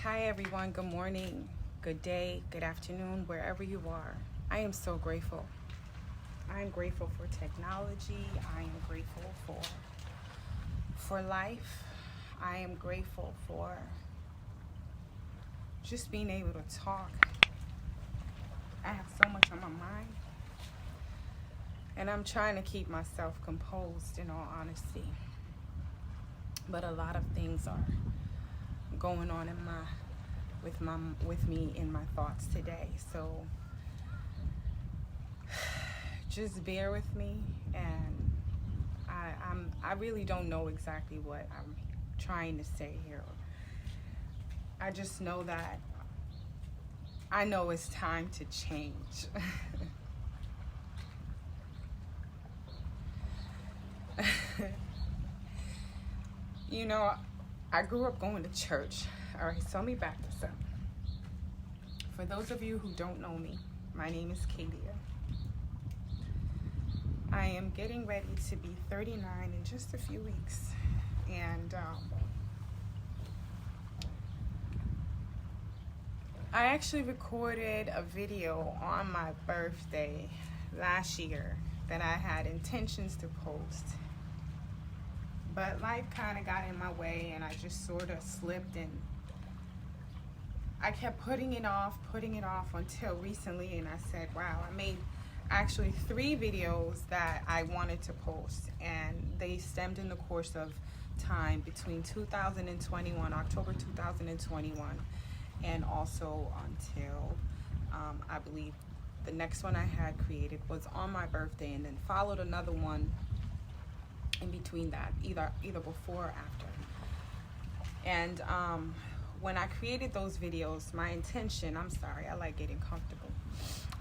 Hi everyone, good morning, good day, good afternoon, wherever you are. I am so grateful. I am grateful for technology. I am grateful for life. I am grateful for just being able to talk. I have so much on my mind. And I'm trying to keep myself composed, in all honesty. But a lot of things are going on with me in my thoughts today. So just bear with me, and I really don't know exactly what I'm trying to say here. I just know that I know it's time to change. You know, I grew up going to church. All right, so let me back this up. For those of you who don't know me, my name is Kalia. I am getting ready to be 39 in just a few weeks. And I actually recorded a video on my birthday last year that I had intentions to post. But life kind of got in my way, and I just sort of slipped, and I kept putting it off until recently, and I said, wow, I made actually 3 videos that I wanted to post, and they stemmed in the course of time between 2021, October 2021, and also until I believe the next one I had created was on my birthday, and then followed another one in between that, either before or after. And when I created those videos, my intention, I'm sorry, I like getting comfortable.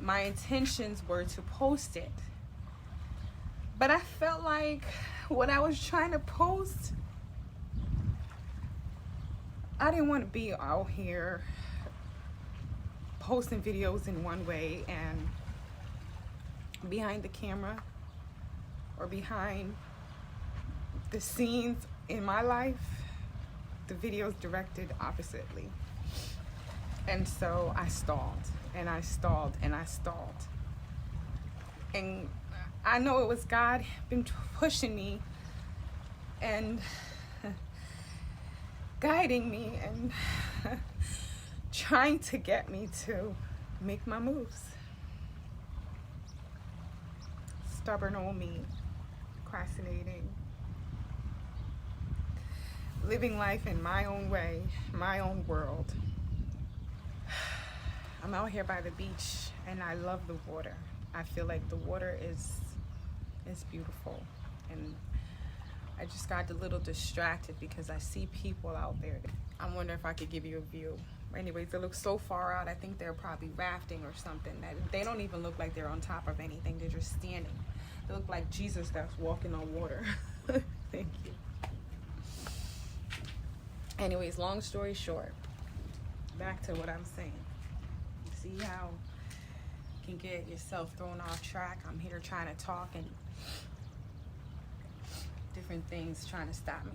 My intentions were to post it. But I felt like what I was trying to post, I didn't want to be out here posting videos in one way and behind the camera or behind the scenes in my life, the videos directed oppositely. And so I stalled and I stalled and I stalled. And I know it was God been pushing me and guiding me and trying to get me to make my moves. Stubborn old me, procrastinating, living life in my own way, my own world. I'm out here by the beach and I love the water. I feel like the water is beautiful, and I just got a little distracted because I see people out there. I wonder if I could give you a view. Anyways, they look so far out. I think they're probably rafting or something. They don't even look like they're on top of anything. They're just standing. They look like Jesus that's walking on water. Thank you. Anyways, long story short, back to what I'm saying. See how you can get yourself thrown off track? I'm here trying to talk and different things trying to stop me.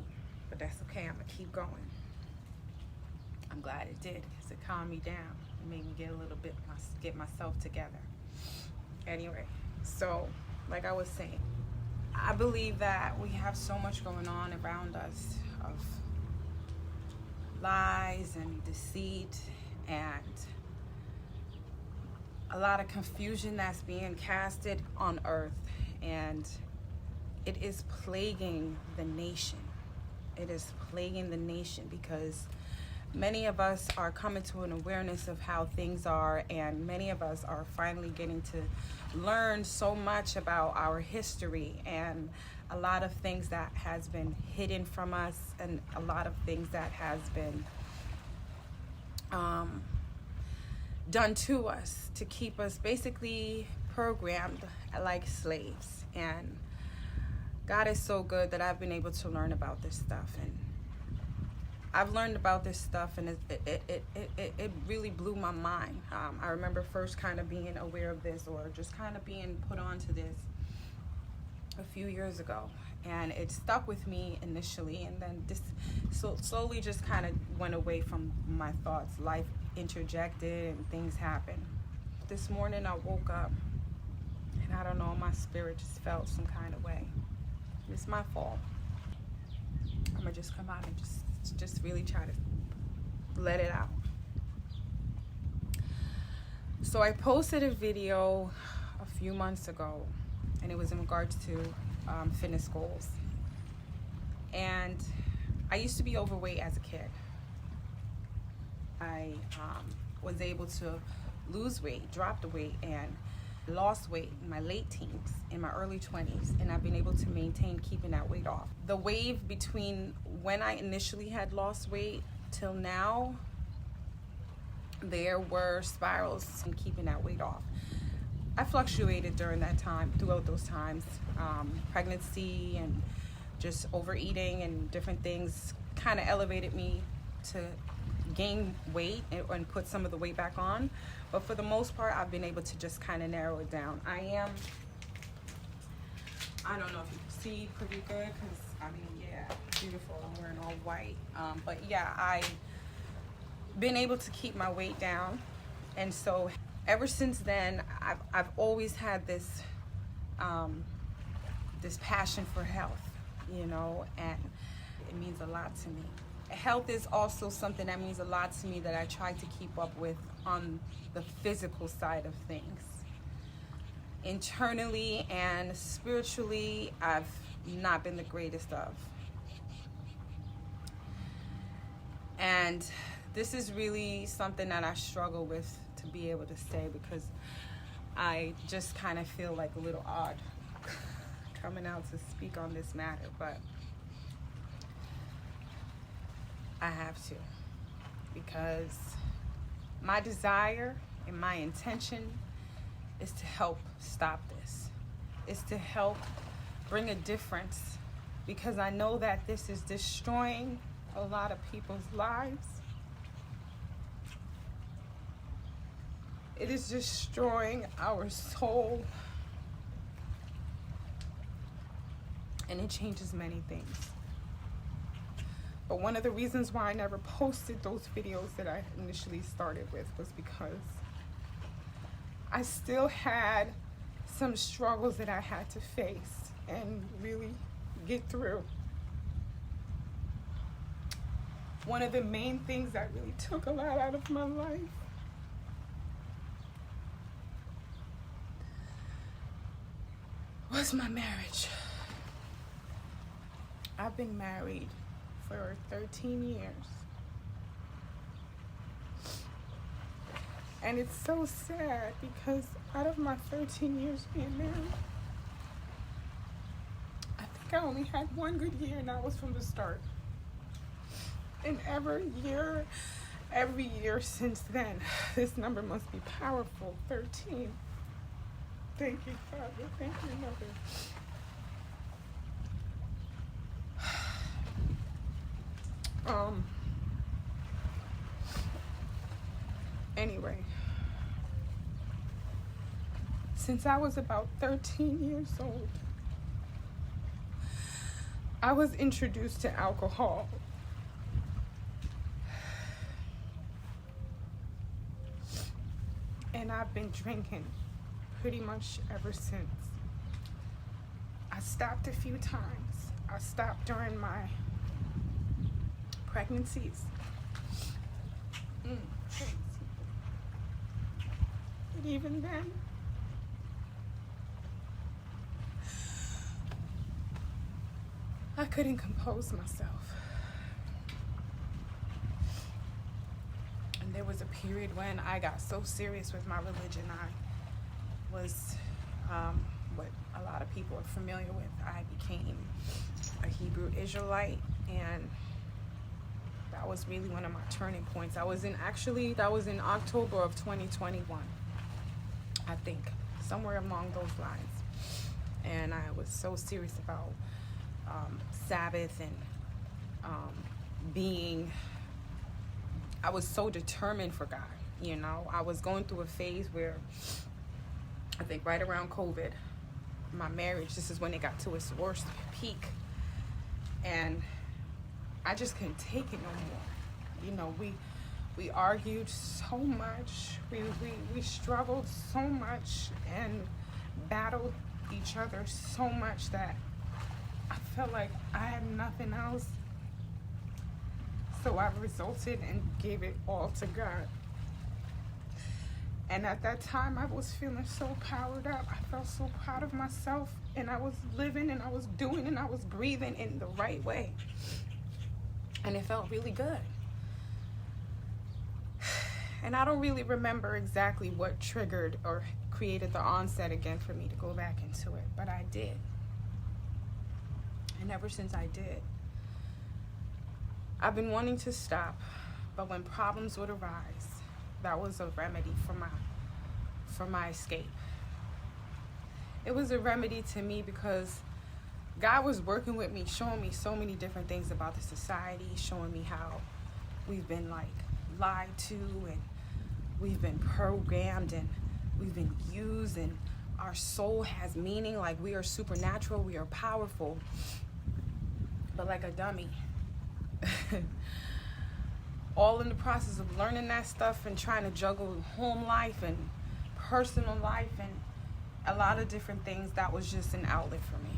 But that's okay, I'm gonna keep going. I'm glad it did, because it calmed me down. It made me get a little bit, get myself together. Anyway, so like I was saying, I believe that we have so much going on around us of lies and deceit and a lot of confusion that's being casted on earth, and it is plaguing the nation. It is plaguing the nation because many of us are coming to an awareness of how things are, and many of us are finally getting to learn so much about our history and a lot of things that has been hidden from us, and a lot of things that has been done to us to keep us basically programmed like slaves. And God is so good that I've been able to learn about this stuff, and I've learned about this stuff, and it really blew my mind. I remember first kind of being aware of this, or just kind of being put onto this a few years ago, and it stuck with me initially, and then this slowly just kind of went away from my thoughts. Life interjected and things happened. This morning I woke up and I don't know, my spirit just felt some kind of way. It's my fault. I'm gonna just come out and just really try to let it out. So I posted a video a few months ago, and it was in regards to fitness goals. And I used to be overweight as a kid. I was able to lose weight, drop the weight, and lost weight in my late teens, in my early 20s, and I've been able to maintain keeping that weight off. The wave between when I initially had lost weight till now, there were spirals in keeping that weight off. I fluctuated during that time, throughout those times. Pregnancy and just overeating and different things kind of elevated me to gain weight and put some of the weight back on. But for the most part, I've been able to just kind of narrow it down. I don't know if you can see pretty good, because I mean, yeah, beautiful. I'm wearing all white. But yeah, I've been able to keep my weight down. And so ever since then, I've always had this this passion for health, you know, and it means a lot to me. Health is also something that means a lot to me, that I try to keep up with on the physical side of things. Internally and spiritually, I've not been the greatest of. And this is really something that I struggle with to be able to say, because I just kind of feel like a little odd coming out to speak on this matter, but I have to, because my desire and my intention is to help stop this. Is to help bring a difference, because I know that this is destroying a lot of people's lives. It is destroying our soul, and it changes many things. But one of the reasons why I never posted those videos that I initially started with was because I still had some struggles that I had to face and really get through. One of the main things that really took a lot out of my life was my marriage. I've been married for 13 years. And it's so sad, because out of my 13 years being married, I think I only had one good year, and that was from the start. And every year since then, this number must be powerful, 13. Thank you, Father. Thank you, Mother. Anyway, since I was about 13 years old, I was introduced to alcohol. And I've been drinking pretty much ever since. I stopped a few times. I stopped during my pregnancies. But even then, I couldn't compose myself. And there was a period when I got so serious with my religion. I was what a lot of people are familiar with. I became a Hebrew Israelite, and that was really one of my turning points. That was in October of 2021, I think, somewhere along those lines. And I was so serious about Sabbath and I was so determined for God. You know, I was going through a phase where, I think right around COVID, my marriage, this is when it got to its worst peak. And I just couldn't take it no more. You know, we argued so much. We struggled so much and battled each other so much that I felt like I had nothing else. So I resulted and gave it all to God. And at that time, I was feeling so powered up. I felt so proud of myself. And I was living and I was doing and I was breathing in the right way. And it felt really good. And I don't really remember exactly what triggered or created the onset again for me to go back into it. But I did. And ever since I did, I've been wanting to stop. But when problems would arise, that was a remedy for my escape. It was a remedy to me because God was working with me, showing me so many different things about the society, showing me how we've been like lied to and we've been programmed and we've been used, and our soul has meaning, like we are supernatural, we are powerful, but like a dummy. All in the process of learning that stuff and trying to juggle home life and personal life and a lot of different things, that was just an outlet for me.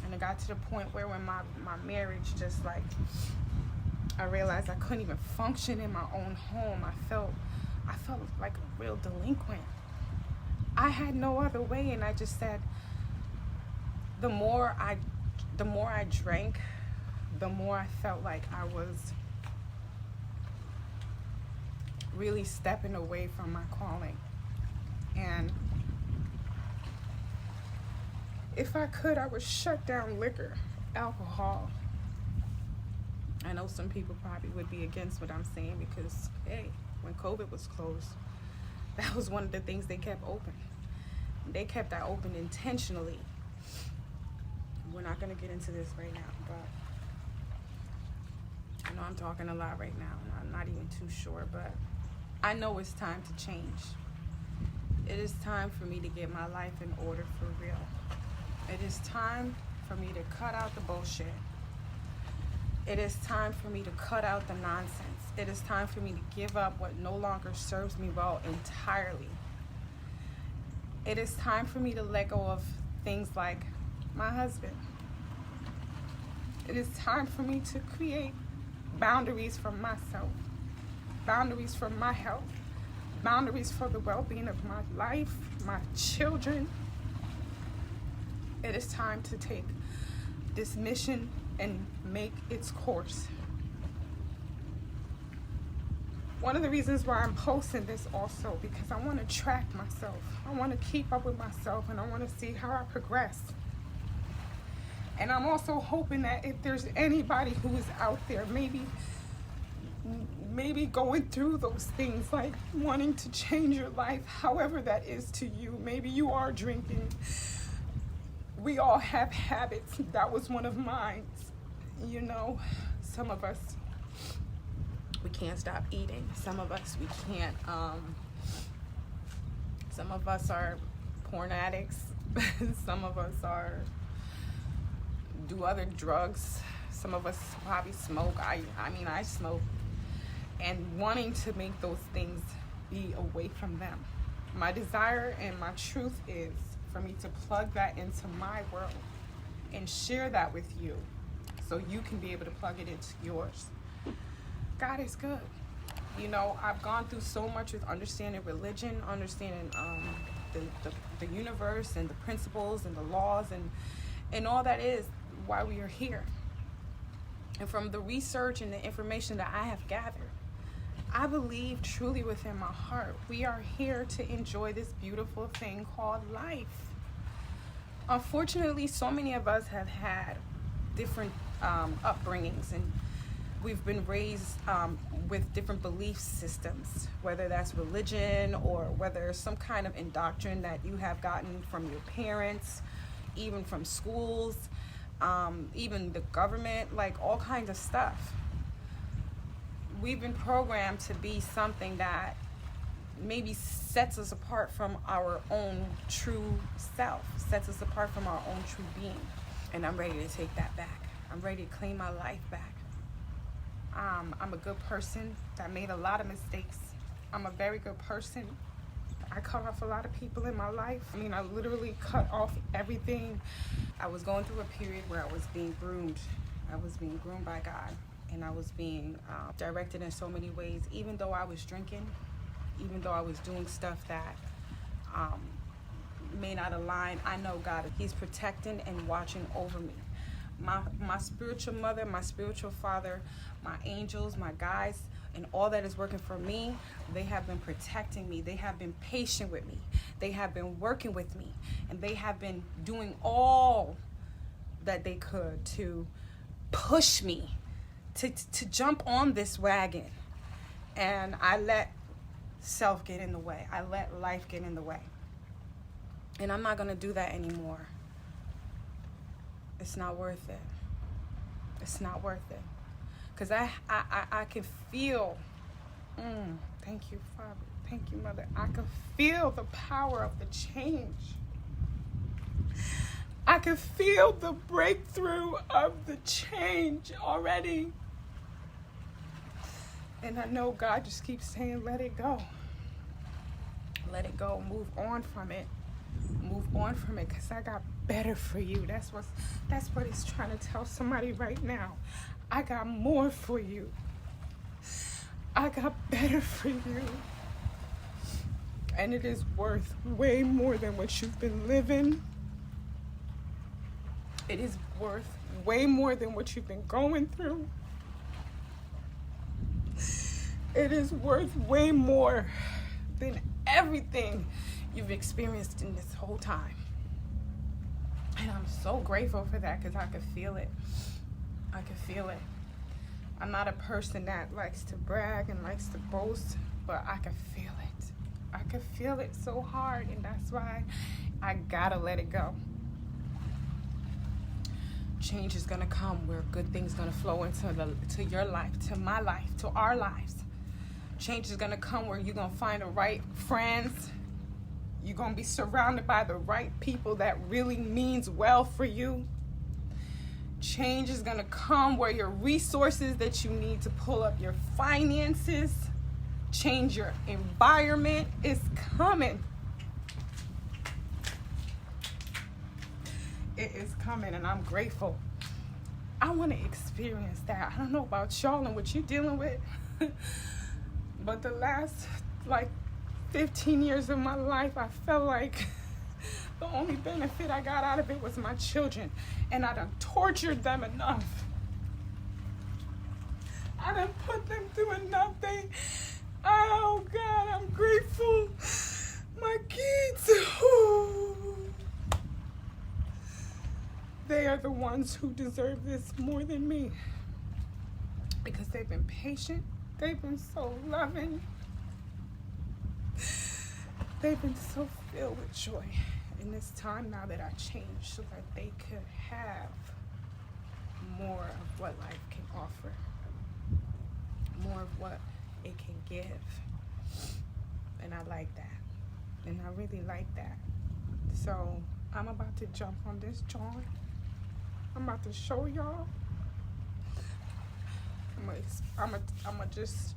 And it got to the point where when my marriage just like, I realized I couldn't even function in my own home. I felt like a real delinquent. I had no other way, and I just said, the more I drank, the more I felt like I was really stepping away from my calling. And if I could, I would shut down liquor, alcohol. I know some people probably would be against what I'm saying because, hey, when COVID was closed, that was one of the things they kept open. They kept that open intentionally. We're not going to get into this right now, but I know I'm talking a lot right now, and I'm not even too sure, but I know it's time to change. It is time for me to get my life in order for real. It is time for me to cut out the bullshit. It is time for me to cut out the nonsense. It is time for me to give up what no longer serves me well entirely. It is time for me to let go of things like my husband. It is time for me to create boundaries for myself, boundaries for my health, boundaries for the well-being of my life, my children. It is time to take this mission and make its course. One of the reasons why I'm posting this also, because I want to track myself. I want to keep up with myself, and I want to see how I progress. And I'm also hoping that if there's anybody who is out there, maybe going through those things, like wanting to change your life, however that is to you. Maybe you are drinking. We all have habits. That was one of mine. You know, some of us, we can't stop eating. Some of us, we can't, some of us are porn addicts. Some of us do other drugs. Some of us probably smoke. I mean, I smoke. And wanting to make those things be away from them. My desire and my truth is for me to plug that into my world and share that with you so you can be able to plug it into yours. God is good. You know, I've gone through so much with understanding religion, understanding the universe and the principles and the laws and all that is why we are here. And from the research and the information that I have gathered, I believe truly within my heart, we are here to enjoy this beautiful thing called life. Unfortunately, so many of us have had different upbringings, and we've been raised with different belief systems, whether that's religion or whether some kind of indoctrination that you have gotten from your parents, even from schools, even the government, like all kinds of stuff. We've been programmed to be something that maybe sets us apart from our own true self, sets us apart from our own true being. And I'm ready to take that back. I'm ready to claim my life back. I'm a good person that made a lot of mistakes. I'm a very good person. I cut off a lot of people in my life. I mean, I literally cut off everything. I was going through a period where I was being groomed. I was being groomed by God, and I was being directed in so many ways. Even though I was drinking, even though I was doing stuff that may not align, I know God, He's protecting and watching over me. My spiritual mother, my spiritual father, my angels, my guides, and all that is working for me, they have been protecting me. They have been patient with me. They have been working with me. And they have been doing all that they could to push me to jump on this wagon. And I let self get in the way. I let life get in the way. And I'm not going to do that anymore. It's not worth it. It's not worth it. Because I can feel, thank you, Father. Thank you, Mother. I can feel the power of the change. I can feel the breakthrough of the change already. And I know God just keeps saying, let it go. Let it go. Move on from it. Move on from it, because I got better for you. That's what He's trying to tell somebody right now. I got more for you. I got better for you. And it is worth way more than what you've been living. It is worth way more than what you've been going through. It is worth way more than everything you've experienced in this whole time. And I'm so grateful for that, because I could feel it. I could feel it. I'm not a person that likes to brag and likes to boast, but I could feel it. I could feel it so hard, and that's why I gotta let it go. Change is gonna come where good things gonna flow to your life, to my life, to our lives. Change is gonna come where you're gonna find the right friends. You're gonna be surrounded by the right people that really means well for you. Change is gonna come where your resources that you need to pull up your finances, change your environment is coming. It is coming, and I'm grateful. I want to experience that. I don't know about y'all and what you're dealing with, but the last 15 years of my life, I felt like the only benefit I got out of it was my children, and I done tortured them enough. I done put them through enough. Oh God, I'm grateful. My kids, they are the ones who deserve this more than me, because they've been patient. They've been so loving. They've been so filled with joy in this time now that I changed, so that they could have more of what life can offer, more of what it can give. And I like that. And I really like that. So I'm about to jump on this joint. I'm about to show y'all. I'm gonna just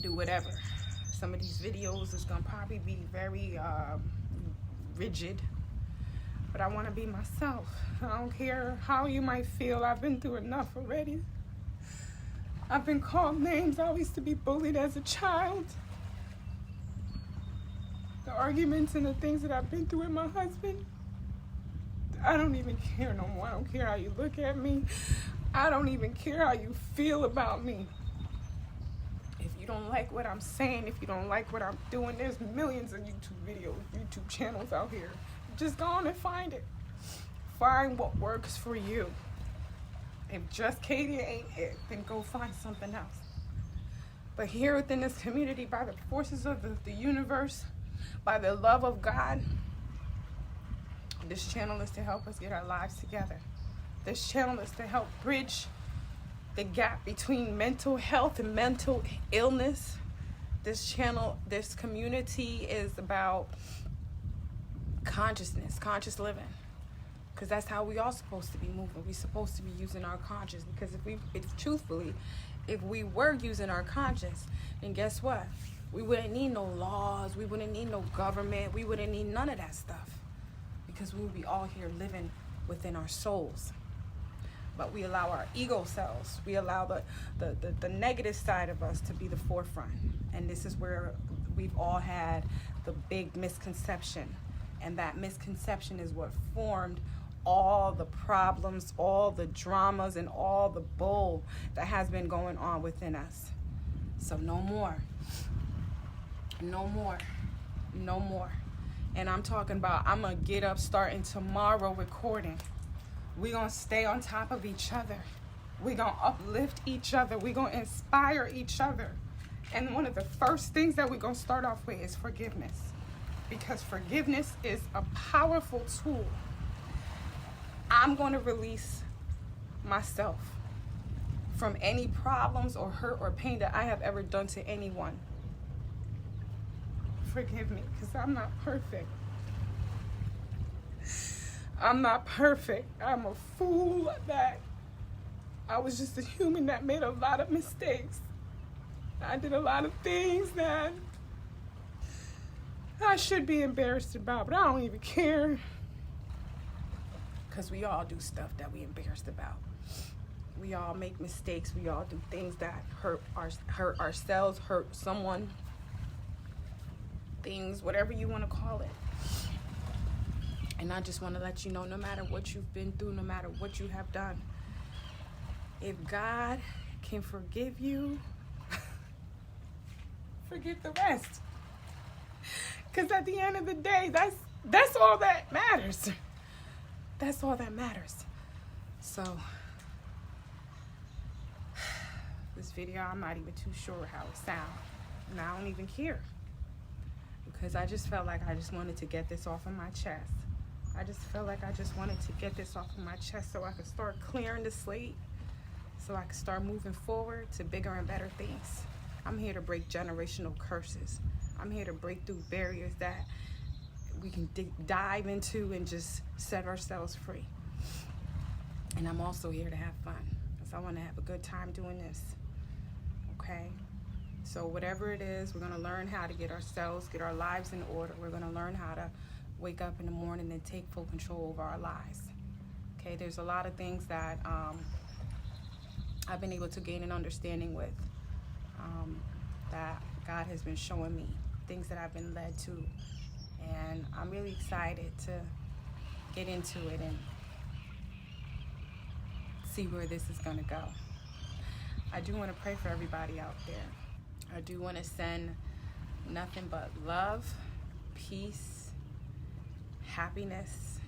do whatever. Some of these videos is gonna probably be very rigid, but I want to be myself. I don't care how you might feel. I've been through enough already. I've been called names. I used to be bullied as a child. The arguments and the things that I've been through with my husband, I don't even care no more. I don't care how you look at me. I don't even care how you feel about me. If you don't like what I'm saying, if you don't like what I'm doing, there's millions of YouTube videos, YouTube channels out here. Just go on and find it. Find what works for you. If just Katie ain't it, then go find something else. But here within this community, by the forces of the universe, by the love of God, this channel is to help us get our lives together. This channel is to help bridge the gap between mental health and mental illness, This channel, this community is about consciousness, conscious living. Because that's how we all supposed to be moving. We're supposed to be using our conscience. Because if we were using our conscience, then guess what? We wouldn't need no laws. We wouldn't need no government. We wouldn't need none of that stuff. Because we would be all here living within our souls. But we allow our ego selves, we allow the negative side of us to be the forefront. And this is where we've all had the big misconception. And that misconception is what formed all the problems, all the dramas, and all the bull that has been going on within us. So no more. No more. No more. And I'm talking about, I'm going to get up starting tomorrow recording. We're going to stay on top of each other. We're going to uplift each other. We're going to inspire each other. And one of the first things that we're going to start off with is forgiveness. Because forgiveness is a powerful tool. I'm going to release myself from any problems or hurt or pain that I have ever done to anyone. Forgive me, because I'm not perfect. I'm not perfect. I'm a fool that I was just a human that made a lot of mistakes. I did a lot of things that I should be embarrassed about, but I don't even care. Because we all do stuff that we embarrassed about. We all make mistakes. We all do things that hurt ourselves, hurt someone. Things, whatever you want to call it. And I just want to let you know, no matter what you've been through, no matter what you have done, if God can forgive you, forget the rest. Because at the end of the day, that's all that matters. That's all that matters. So, this video, I'm not even too sure how it sounds. And I don't even care. Because I just felt like I just wanted to get this off of my chest. I just felt like I just wanted to get this off of my chest so I could start clearing the slate, so I could start moving forward to bigger and better things. I'm here to break generational curses. I'm here to break through barriers that we can dive into and just set ourselves free. And I'm also here to have fun, because I want to have a good time doing this. Okay? So whatever it is, we're going to learn how to get our lives in order. We're going to learn how to wake up in the morning and take full control over our lives. Okay, there's a lot of things that I've been able to gain an understanding with, that God has been showing me, things that I've been led to. And I'm really excited to get into it and see where this is going to go. I do want to pray for everybody out there. I do want to send nothing but love, peace, happiness,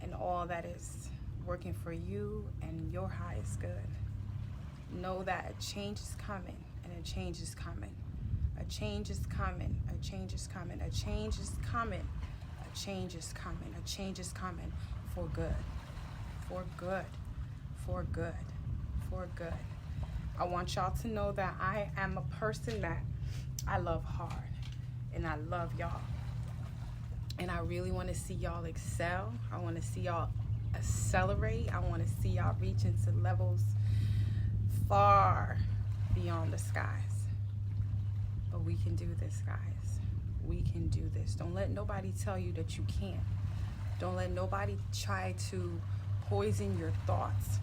and all that is working for you and your highest good. Know that a change is coming, and a change is coming. A change is coming. A change is coming. A change is coming. A change is coming. A change is coming for good. For good. For good. For good. I want y'all to know that I am a person that I love hard, and I love y'all. And I really want to see y'all excel. I want to see y'all accelerate. I want to see y'all reach into levels far beyond the skies. But we can do this, guys. We can do this. Don't let nobody tell you that you can't. Don't let nobody try to poison your thoughts.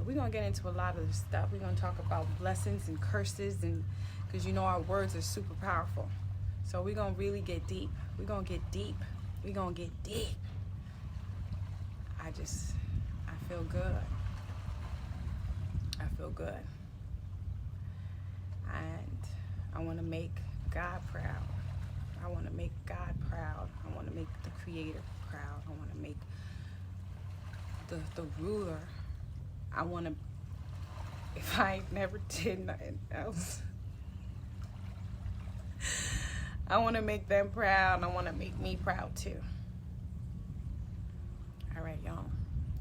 We're going to get into a lot of this stuff. We're going to talk about blessings and curses, and because you know our words are super powerful. So we're going to really get deep. We're going to get deep. We're going to get deep. I feel good. I feel good. And I want to make God proud. I want to make God proud. I want to make the Creator proud. I want to make the ruler. I want to, if I never did nothing else, I want to make them proud, and I want to make me proud too. All right, y'all.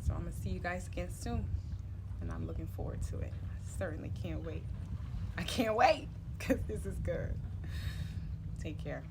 So I'm going to see you guys again soon, and I'm looking forward to it. I certainly can't wait. I can't wait. because this is good. Take care.